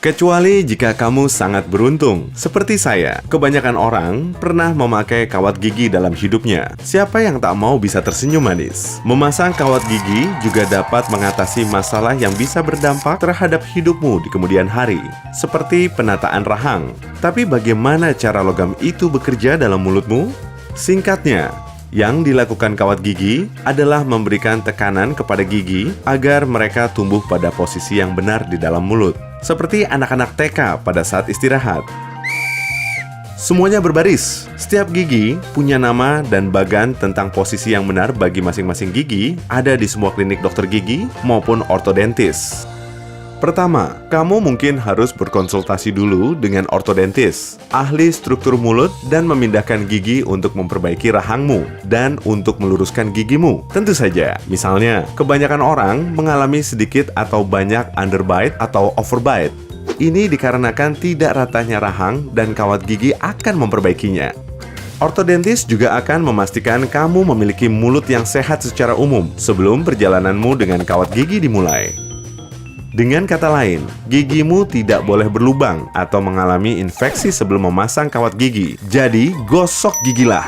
Kecuali jika kamu sangat beruntung, seperti saya. Kebanyakan orang pernah memakai kawat gigi dalam hidupnya. Siapa yang tak mau bisa tersenyum manis? Memasang kawat gigi juga dapat mengatasi masalah yang bisa berdampak terhadap hidupmu di kemudian hari, seperti penataan rahang. Tapi bagaimana cara logam itu bekerja dalam mulutmu? Singkatnya, yang dilakukan kawat gigi adalah memberikan tekanan kepada gigi agar mereka tumbuh pada posisi yang benar di dalam mulut, seperti anak-anak TK pada saat istirahat. Semuanya berbaris. Setiap gigi punya nama dan bagan tentang posisi yang benar bagi masing-masing gigi ada di semua klinik dokter gigi maupun ortodontis. Pertama, kamu mungkin harus berkonsultasi dulu dengan ortodontis, ahli struktur mulut dan memindahkan gigi untuk memperbaiki rahangmu dan untuk meluruskan gigimu. Tentu saja, misalnya, kebanyakan orang mengalami sedikit atau banyak underbite atau overbite. Ini dikarenakan tidak ratanya rahang dan kawat gigi akan memperbaikinya. Ortodontis juga akan memastikan kamu memiliki mulut yang sehat secara umum sebelum perjalananmu dengan kawat gigi dimulai. Dengan kata lain, gigimu tidak boleh berlubang atau mengalami infeksi sebelum memasang kawat gigi. Jadi, gosok gigilah.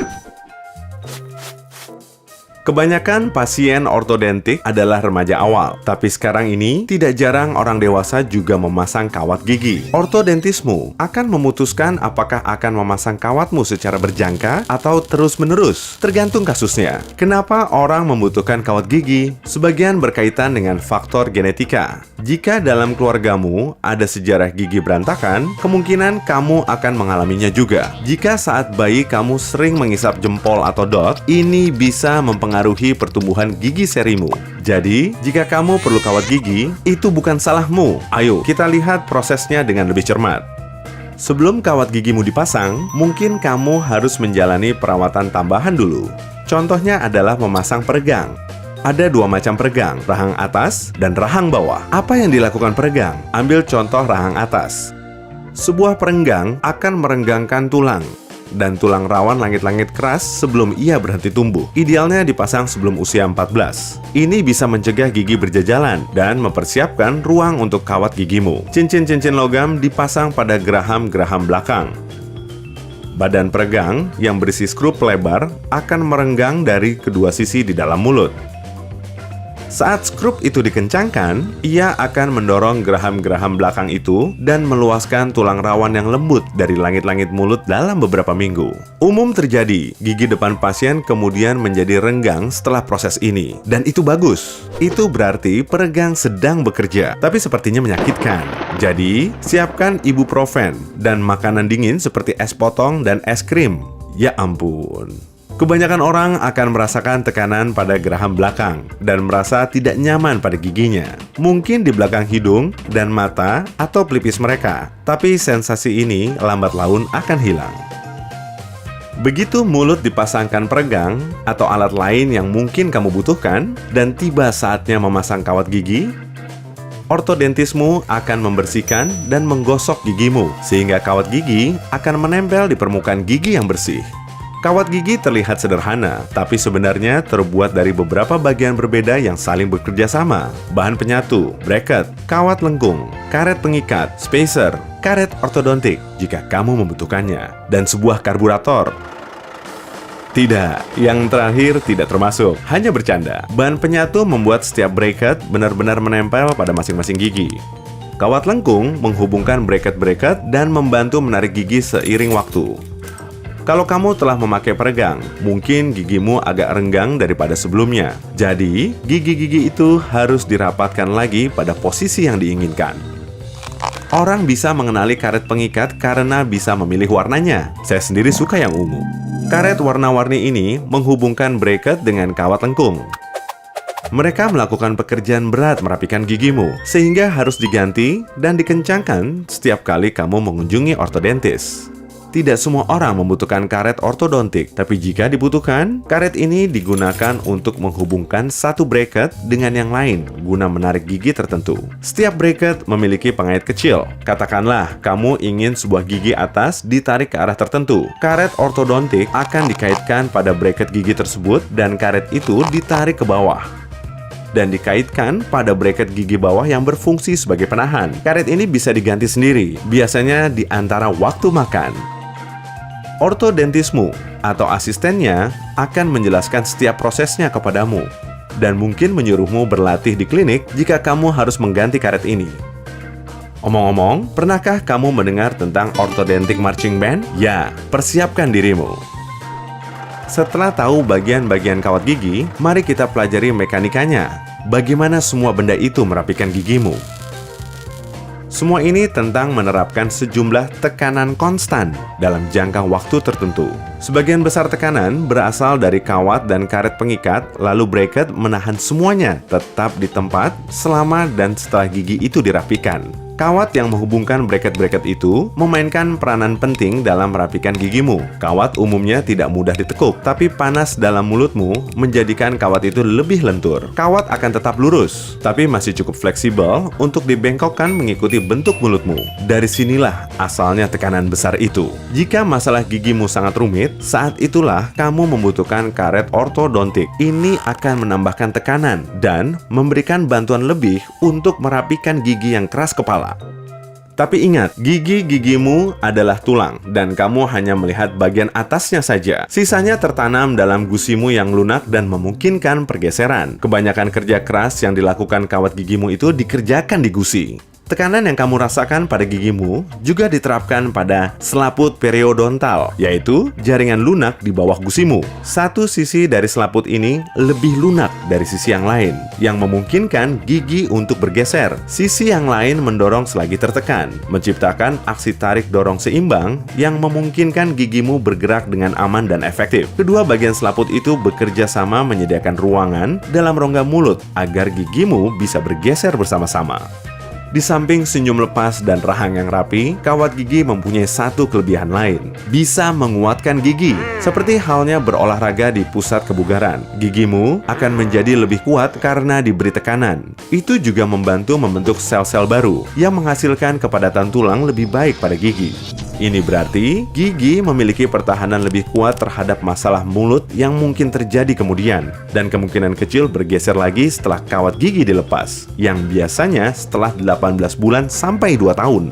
Kebanyakan pasien ortodontik adalah remaja awal, tapi sekarang ini tidak jarang orang dewasa juga memasang kawat gigi. Ortodontismu akan memutuskan apakah akan memasang kawatmu secara berjangka atau terus-menerus, tergantung kasusnya. Kenapa orang membutuhkan kawat gigi? Sebagian berkaitan dengan faktor genetika. Jika dalam keluargamu ada sejarah gigi berantakan, kemungkinan kamu akan mengalaminya juga. Jika saat bayi kamu sering mengisap jempol atau dot, ini bisa mempengaruhi pertumbuhan gigi serimu. Jadi, jika kamu perlu kawat gigi, itu bukan salahmu. Ayo, kita lihat prosesnya dengan lebih cermat. Sebelum kawat gigimu dipasang, mungkin kamu harus menjalani perawatan tambahan dulu. Contohnya adalah memasang peregang. Ada dua macam peregang, rahang atas dan rahang bawah. Apa yang dilakukan peregang? Ambil contoh rahang atas. Sebuah perenggang akan merenggangkan tulang, dan tulang rawan langit-langit keras sebelum ia berhenti tumbuh. Idealnya dipasang sebelum usia 14. Ini bisa mencegah gigi berjajalan dan mempersiapkan ruang untuk kawat gigimu. Cincin-cincin logam dipasang pada geraham-geraham belakang. Badan peregang yang berisi skrup lebar akan merenggang dari kedua sisi di dalam mulut. Saat skrup itu dikencangkan, ia akan mendorong geraham-geraham belakang itu dan meluaskan tulang rawan yang lembut dari langit-langit mulut dalam beberapa minggu. Umum terjadi, gigi depan pasien kemudian menjadi renggang setelah proses ini. Dan itu bagus. Itu berarti peregang sedang bekerja, tapi sepertinya menyakitkan. Jadi, siapkan ibuprofen dan makanan dingin seperti es potong dan es krim. Ya ampun. Kebanyakan orang akan merasakan tekanan pada geraham belakang dan merasa tidak nyaman pada giginya. Mungkin di belakang hidung dan mata atau pelipis mereka. Tapi sensasi ini lambat laun akan hilang. Begitu mulut dipasangkan peregang atau alat lain yang mungkin kamu butuhkan dan tiba saatnya memasang kawat gigi, ortodontismu akan membersihkan dan menggosok gigimu sehingga kawat gigi akan menempel di permukaan gigi yang bersih. Kawat gigi terlihat sederhana, tapi sebenarnya terbuat dari beberapa bagian berbeda yang saling bekerja sama. Bahan penyatu, bracket, kawat lengkung, karet pengikat, spacer, karet ortodontik jika kamu membutuhkannya, dan sebuah karburator. Tidak, yang terakhir tidak termasuk, hanya bercanda. Bahan penyatu membuat setiap bracket benar-benar menempel pada masing-masing gigi. Kawat lengkung menghubungkan bracket-bracket dan membantu menarik gigi seiring waktu. Kalau kamu telah memakai peregang, mungkin gigimu agak renggang daripada sebelumnya. Jadi, gigi-gigi itu harus dirapatkan lagi pada posisi yang diinginkan. Orang bisa mengenali karet pengikat karena bisa memilih warnanya. Saya sendiri suka yang ungu. Karet warna-warni ini menghubungkan bracket dengan kawat lengkung. Mereka melakukan pekerjaan berat merapikan gigimu, sehingga harus diganti dan dikencangkan setiap kali kamu mengunjungi ortodontis. Tidak semua orang membutuhkan karet ortodontik, tapi jika dibutuhkan, karet ini digunakan untuk menghubungkan satu bracket dengan yang lain guna menarik gigi tertentu. Setiap bracket memiliki pengait kecil. Katakanlah, kamu ingin sebuah gigi atas ditarik ke arah tertentu. Karet ortodontik akan dikaitkan pada bracket gigi tersebut dan karet itu ditarik ke bawah. dan dikaitkan pada bracket gigi bawah yang berfungsi sebagai penahan. Karet ini bisa diganti sendiri, biasanya di antara waktu makan. Ortodontismu atau asistennya akan menjelaskan setiap prosesnya kepadamu dan mungkin menyuruhmu berlatih di klinik jika kamu harus mengganti karet ini. Omong-omong, pernahkah kamu mendengar tentang orthodontic marching band? Ya, persiapkan dirimu. Setelah tahu bagian-bagian kawat gigi, mari kita pelajari mekanikanya. Bagaimana semua benda itu merapikan gigimu? Semua ini tentang menerapkan sejumlah tekanan konstan dalam jangka waktu tertentu. Sebagian besar tekanan berasal dari kawat dan karet pengikat, lalu bracket menahan semuanya tetap di tempat selama dan setelah gigi itu dirapikan. Kawat yang menghubungkan bracket-bracket itu memainkan peranan penting dalam merapikan gigimu. Kawat umumnya tidak mudah ditekuk, tapi panas dalam mulutmu menjadikan kawat itu lebih lentur. Kawat akan tetap lurus, tapi masih cukup fleksibel untuk dibengkokkan mengikuti bentuk mulutmu. Dari sinilah asalnya tekanan besar itu. Jika masalah gigimu sangat rumit, saat itulah kamu membutuhkan karet ortodontik. Ini akan menambahkan tekanan dan memberikan bantuan lebih untuk merapikan gigi yang keras kepala. Tapi ingat, gigi-gigimu adalah tulang dan kamu hanya melihat bagian atasnya saja. Sisanya tertanam dalam gusimu yang lunak dan memungkinkan pergeseran. Kebanyakan kerja keras yang dilakukan kawat gigimu itu dikerjakan di gusi. Tekanan yang kamu rasakan pada gigimu juga diterapkan pada selaput periodontal, yaitu jaringan lunak di bawah gusimu. Satu sisi dari selaput ini lebih lunak dari sisi yang lain, yang memungkinkan gigi untuk bergeser. Sisi yang lain mendorong selagi tertekan, menciptakan aksi tarik-dorong seimbang yang memungkinkan gigimu bergerak dengan aman dan efektif. Kedua bagian selaput itu bekerja sama menyediakan ruangan dalam rongga mulut agar gigimu bisa bergeser bersama-sama. Di samping senyum lepas dan rahang yang rapi, kawat gigi mempunyai satu kelebihan lain. Bisa menguatkan gigi. Seperti halnya berolahraga di pusat kebugaran. Gigimu akan menjadi lebih kuat karena diberi tekanan. Itu juga membantu membentuk sel-sel baru yang menghasilkan kepadatan tulang lebih baik pada gigi. Ini berarti gigi memiliki pertahanan lebih kuat terhadap masalah mulut yang mungkin terjadi kemudian, dan kemungkinan kecil bergeser lagi setelah kawat gigi dilepas, yang biasanya setelah 18 bulan sampai 2 tahun.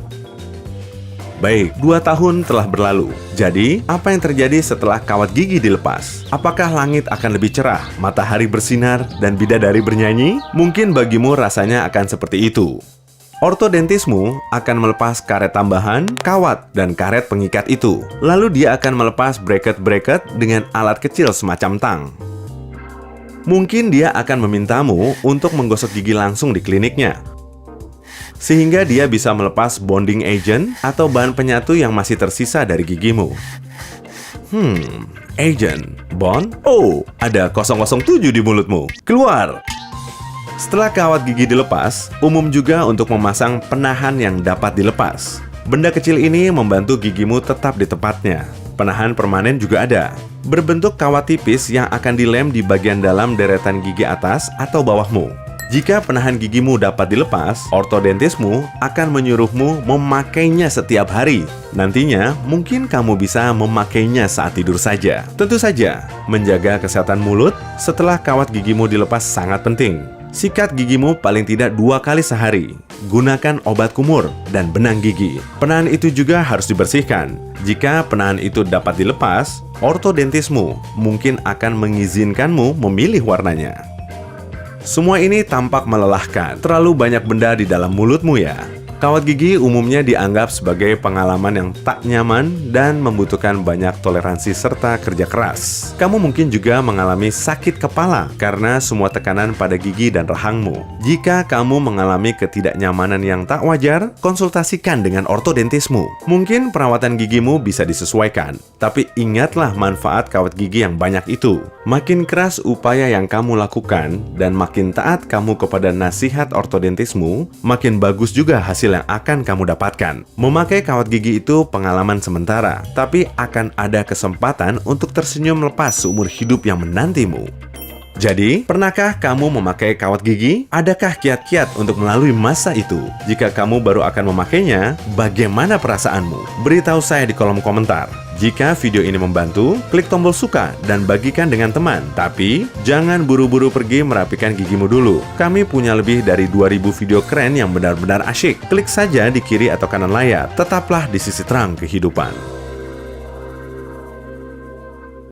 Baik, 2 tahun telah berlalu. Jadi, apa yang terjadi setelah kawat gigi dilepas? Apakah langit akan lebih cerah, matahari bersinar, dan bidadari bernyanyi? Mungkin bagimu rasanya akan seperti itu. Ortodontismu akan melepas karet tambahan, kawat, dan karet pengikat itu. Lalu dia akan melepas bracket-bracket dengan alat kecil semacam tang. Mungkin dia akan memintamu untuk menggosok gigi langsung di kliniknya, sehingga dia bisa melepas bonding agent atau bahan penyatu yang masih tersisa dari gigimu. Agent, bond? Oh, ada 007 di mulutmu. Keluar! Setelah kawat gigi dilepas, umum juga untuk memasang penahan yang dapat dilepas. Benda kecil ini membantu gigimu tetap di tempatnya. Penahan permanen juga ada, berbentuk kawat tipis yang akan dilem di bagian dalam deretan gigi atas atau bawahmu. Jika penahan gigimu dapat dilepas, ortodontismu akan menyuruhmu memakainya setiap hari. Nantinya, mungkin kamu bisa memakainya saat tidur saja. Tentu saja, menjaga kesehatan mulut setelah kawat gigimu dilepas sangat penting. Sikat gigimu paling tidak 2 kali sehari. Gunakan obat kumur dan benang gigi. Penahan itu juga harus dibersihkan. Jika penahan itu dapat dilepas, ortodontismu mungkin akan mengizinkanmu memilih warnanya. Semua ini tampak melelahkan. Terlalu banyak benda di dalam mulutmu ya. Kawat gigi umumnya dianggap sebagai pengalaman yang tak nyaman dan membutuhkan banyak toleransi serta kerja keras. Kamu mungkin juga mengalami sakit kepala karena semua tekanan pada gigi dan rahangmu. Jika kamu mengalami ketidaknyamanan yang tak wajar, konsultasikan dengan ortodontismu. Mungkin perawatan gigimu bisa disesuaikan, tapi ingatlah manfaat kawat gigi yang banyak itu. Makin keras upaya yang kamu lakukan dan makin taat kamu kepada nasihat ortodontismu, makin bagus juga hasil yang akan kamu dapatkan. Memakai kawat gigi itu pengalaman sementara, tapi akan ada kesempatan untuk tersenyum lepas seumur hidup yang menantimu. Jadi, pernahkah kamu memakai kawat gigi? Adakah kiat-kiat untuk melalui masa itu? Jika kamu baru akan memakainya, bagaimana perasaanmu? Beritahu saya di kolom komentar. Jika video ini membantu, klik tombol suka dan bagikan dengan teman. Tapi, jangan buru-buru pergi merapikan gigimu dulu. Kami punya lebih dari 2000 video keren yang benar-benar asyik. Klik saja di kiri atau kanan layar. Tetaplah di sisi terang kehidupan.